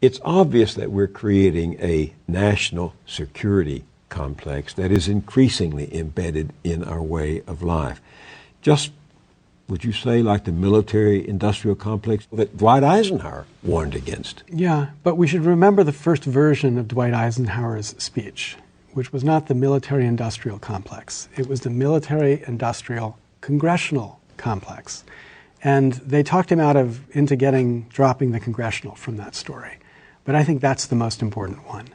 It's obvious that we're creating a national security complex that is increasingly embedded in our way of life. Just, would you say, like the military-industrial complex that Dwight Eisenhower warned against? Yeah, but we should remember the first version of Dwight Eisenhower's speech, which was not the military-industrial complex. It was the military-industrial congressional complex. And they talked him into dropping the congressional from that story. But I think that's the most important one.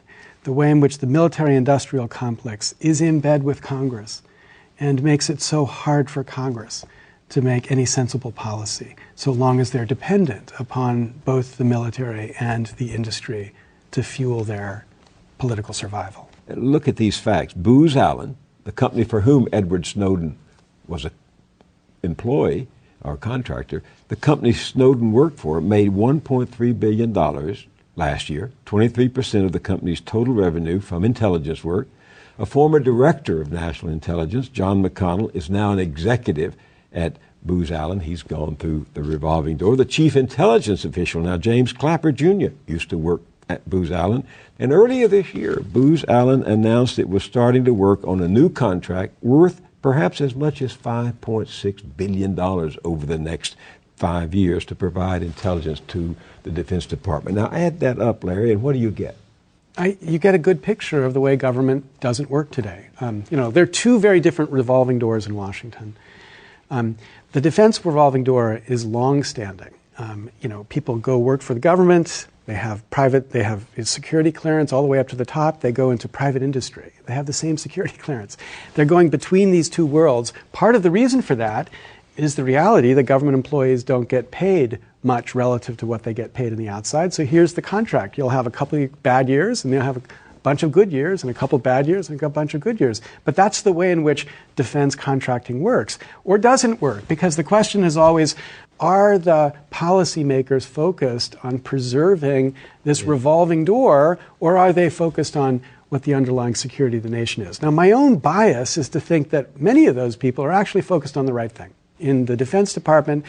The way in which the military-industrial complex is in bed with Congress and makes it so hard for Congress to make any sensible policy, so long as they're dependent upon both the military and the industry to fuel their political survival. Look at these facts. Booz Allen, the company for whom Edward Snowden was an employee or contractor, the company Snowden worked for made $1.3 billion last year, 23% of the company's total revenue from intelligence work. A former director of national intelligence, John McConnell, is now an executive at Booz Allen. He's gone through the revolving door. The chief intelligence official now, James Clapper Jr., used to work at Booz Allen. And earlier this year, Booz Allen announced it was starting to work on a new contract worth perhaps as much as $5.6 billion over the next 5 years to provide intelligence to the Defense Department. Now add that up, Larry, and what do you get? You get a good picture of the way government doesn't work today. There are two very different revolving doors in Washington. The defense revolving door is long-standing. People go work for the government. They have security clearance all the way up to the top. They go into private industry. They have the same security clearance. They're going between these two worlds. Part of the reason for that is the reality that government employees don't get paid much relative to what they get paid on the outside. So here's the contract. You'll have a couple of bad years, and you'll have a bunch of good years, and a couple of bad years, and a bunch of good years. But that's the way in which defense contracting works, or doesn't work, because the question is always, are the policymakers focused on preserving this revolving door, or are they focused on what the underlying security of the nation is? Now, my own bias is to think that many of those people are actually focused on the right thing. In the Defense Department,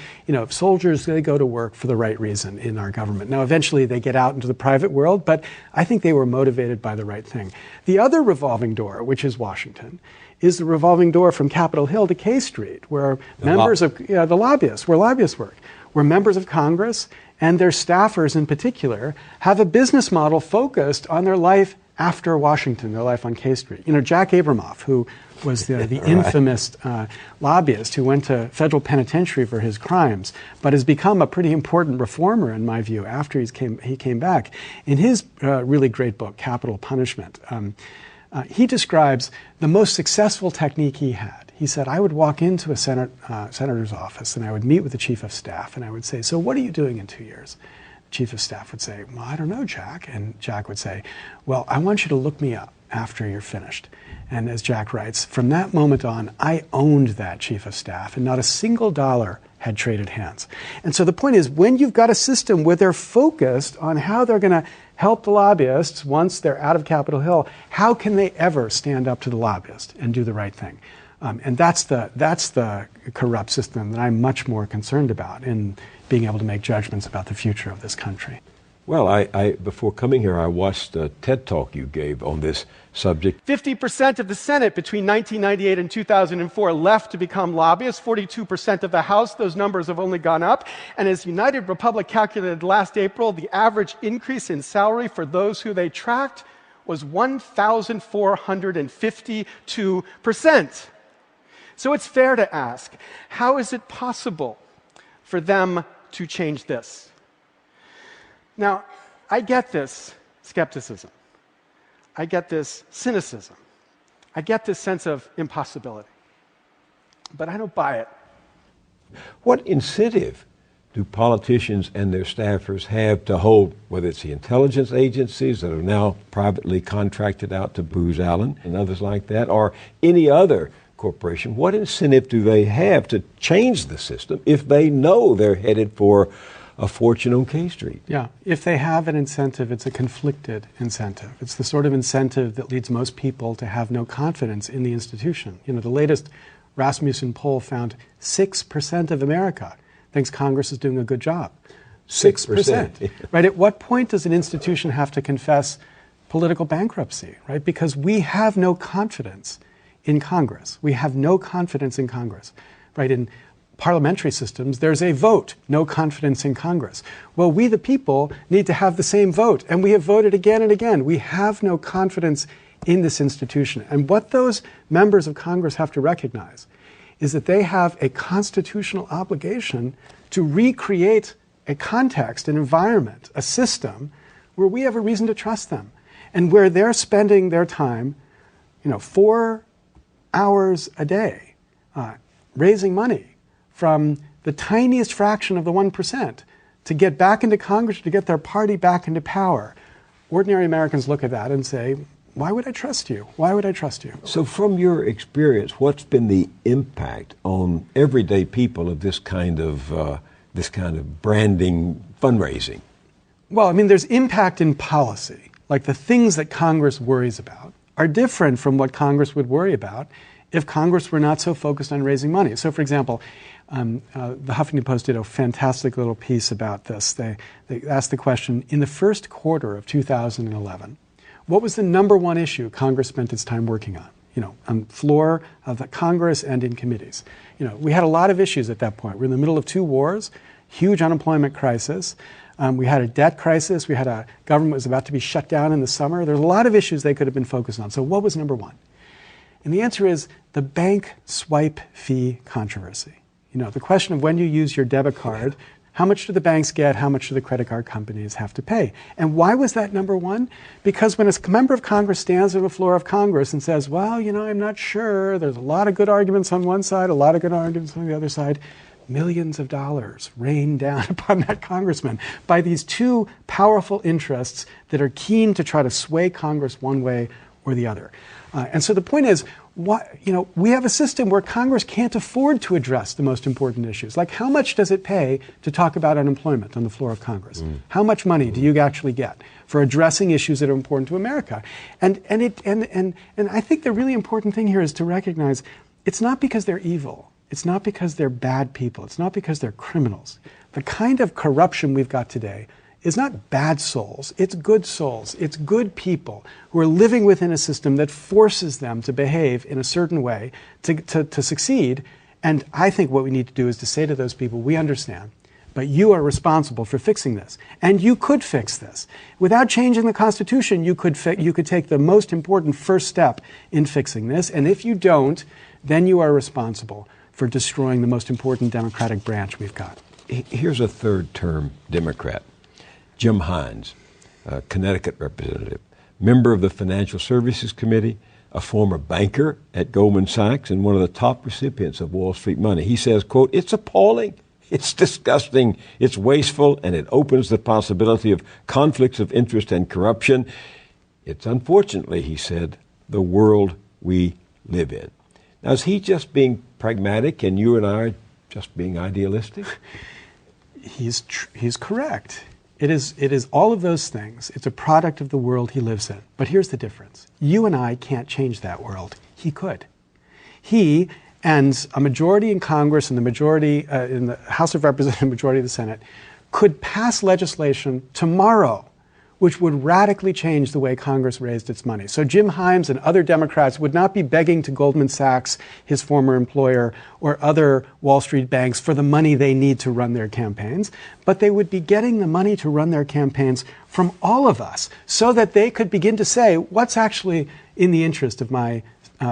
soldiers, they go to work for the right reason in our government. Now, eventually they get out into the private world, but I think they were motivated by the right thing. The other revolving door, which is Washington, is the revolving door from Capitol Hill to K Street, where the lobbyists, where lobbyists work, where members of Congress and their staffers in particular have a business model focused on their life after Washington, their life on K Street. Jack Abramoff, who was the infamous lobbyist who went to federal penitentiary for his crimes, but has become a pretty important reformer, in my view, after he came back. In his really great book, Capital Punishment, he describes the most successful technique he had. He said, I would walk into a senator's office and I would meet with the chief of staff and I would say, so what are you doing in 2 years? The chief of staff would say, well, I don't know, Jack. And Jack would say, well, I want you to look me up after you're finished. And as Jack writes, from that moment on, I owned that chief of staff and not a single dollar had traded hands. And so the point is, when you've got a system where they're focused on how they're going to help the lobbyists once they're out of Capitol Hill, how can they ever stand up to the lobbyist and do the right thing? And that's the corrupt system that I'm much more concerned about in being able to make judgments about the future of this country. Well, I before coming here, I watched a TED Talk you gave on this subject. 50% of the Senate between 1998 and 2004 left to become lobbyists. 42% of the House, those numbers have only gone up. And as United Republic calculated last April, the average increase in salary for those who they tracked was 1,452%. So it's fair to ask, how is it possible for them to change this? Now, I get this skepticism. I get this cynicism. I get this sense of impossibility. But I don't buy it. What incentive do politicians and their staffers have to hold, whether it's the intelligence agencies that are now privately contracted out to Booz Allen and others like that, or any other corporation, what incentive do they have to change the system if they know they're headed for a fortune on K Street? Yeah, if they have an incentive, it's a conflicted incentive. It's the sort of incentive that leads most people to have no confidence in the institution. The latest Rasmussen poll found 6% of America thinks Congress is doing a good job. 6%. Right? At what point does an institution have to confess political bankruptcy? Right? Because we have no confidence in Congress. We have no confidence in Congress. Right? In parliamentary systems, there's a vote, no confidence in Congress. Well, we the people need to have the same vote, and we have voted again and again. We have no confidence in this institution. And what those members of Congress have to recognize is that they have a constitutional obligation to recreate a context, an environment, a system where we have a reason to trust them and where they're spending their time, 4 hours a day raising money from the tiniest fraction of the 1% to get back into Congress, to get their party back into power. Ordinary Americans look at that and say, why would I trust you? Why would I trust you? So from your experience, what's been the impact on everyday people of this kind of branding fundraising? Well, there's impact in policy. Like the things that Congress worries about are different from what Congress would worry about if Congress were not so focused on raising money. So, for example, the Huffington Post did a fantastic little piece about this. They asked the question, in the first quarter of 2011, what was the number one issue Congress spent its time working on? On the floor of the Congress and in committees. We had a lot of issues at that point. We're in the middle of 2 wars, huge unemployment crisis. We had a debt crisis. We had a government that was about to be shut down in the summer. There's a lot of issues they could have been focused on. So what was number one? And the answer is the bank swipe fee controversy. The question of when you use your debit card, how much do the banks get? How much do the credit card companies have to pay? And why was that number one? Because when a member of Congress stands on the floor of Congress and says, well, I'm not sure, there's a lot of good arguments on one side, a lot of good arguments on the other side, millions of dollars rain down upon that congressman by these 2 powerful interests that are keen to try to sway Congress one way or the other. And so the point is, we have a system where Congress can't afford to address the most important issues. Like, how much does it pay to talk about unemployment on the floor of Congress? How much money do you actually get for addressing issues that are important to America? And I think the really important thing here is to recognize it's not because they're evil. It's not because they're bad people. It's not because they're criminals. The kind of corruption we've got today is not bad souls. It's good souls. It's good people who are living within a system that forces them to behave in a certain way to succeed. And I think what we need to do is to say to those people, we understand, but you are responsible for fixing this. And you could fix this. Without changing the Constitution, you could take the most important first step in fixing this. And if you don't, then you are responsible for destroying the most important democratic branch we've got. Here's a third-term Democrat, Jim Hines, a Connecticut representative, member of the Financial Services Committee, a former banker at Goldman Sachs, and one of the top recipients of Wall Street money. He says, quote, it's appalling, it's disgusting, it's wasteful, and it opens the possibility of conflicts of interest and corruption. It's unfortunately, he said, the world we live in. Now, is he just being pragmatic and you and I are just being idealistic? He's correct. It is all of those things. It's a product of the world he lives in. But here's the difference. You and I can't change that world. He could. He and a majority in Congress and the majority in the House of Representatives, majority of the Senate, could pass legislation tomorrow which would radically change the way Congress raised its money. So Jim Hines and other Democrats would not be begging to Goldman Sachs, his former employer, or other Wall Street banks for the money they need to run their campaigns, but they would be getting the money to run their campaigns from all of us so that they could begin to say, what's actually in the interest of my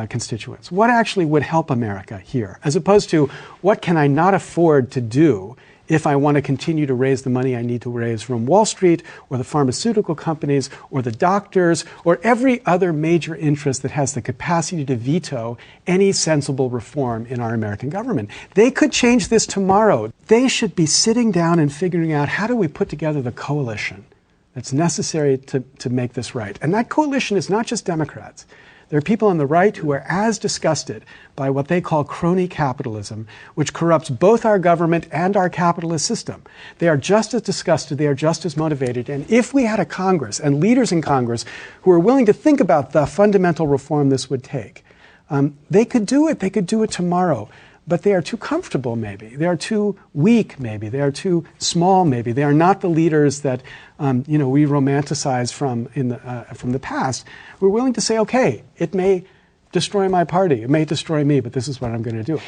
constituents? What actually would help America here? As opposed to, what can I not afford to do if I want to continue to raise the money I need to raise from Wall Street or the pharmaceutical companies or the doctors or every other major interest that has the capacity to veto any sensible reform in our American government. They could change this tomorrow. They should be sitting down and figuring out, how do we put together the coalition that's necessary to make this right? And that coalition is not just Democrats. There are people on the right who are as disgusted by what they call crony capitalism, which corrupts both our government and our capitalist system. They are just as disgusted, they are just as motivated. And if we had a Congress and leaders in Congress who are willing to think about the fundamental reform this would take, they could do it. They could do it tomorrow. but they are too comfortable maybe. They are too weak maybe. They are too small maybe. They are not the leaders that we romanticize from the past. We're willing to say, okay, it may destroy my party, it may destroy me, but this is what I'm going to do.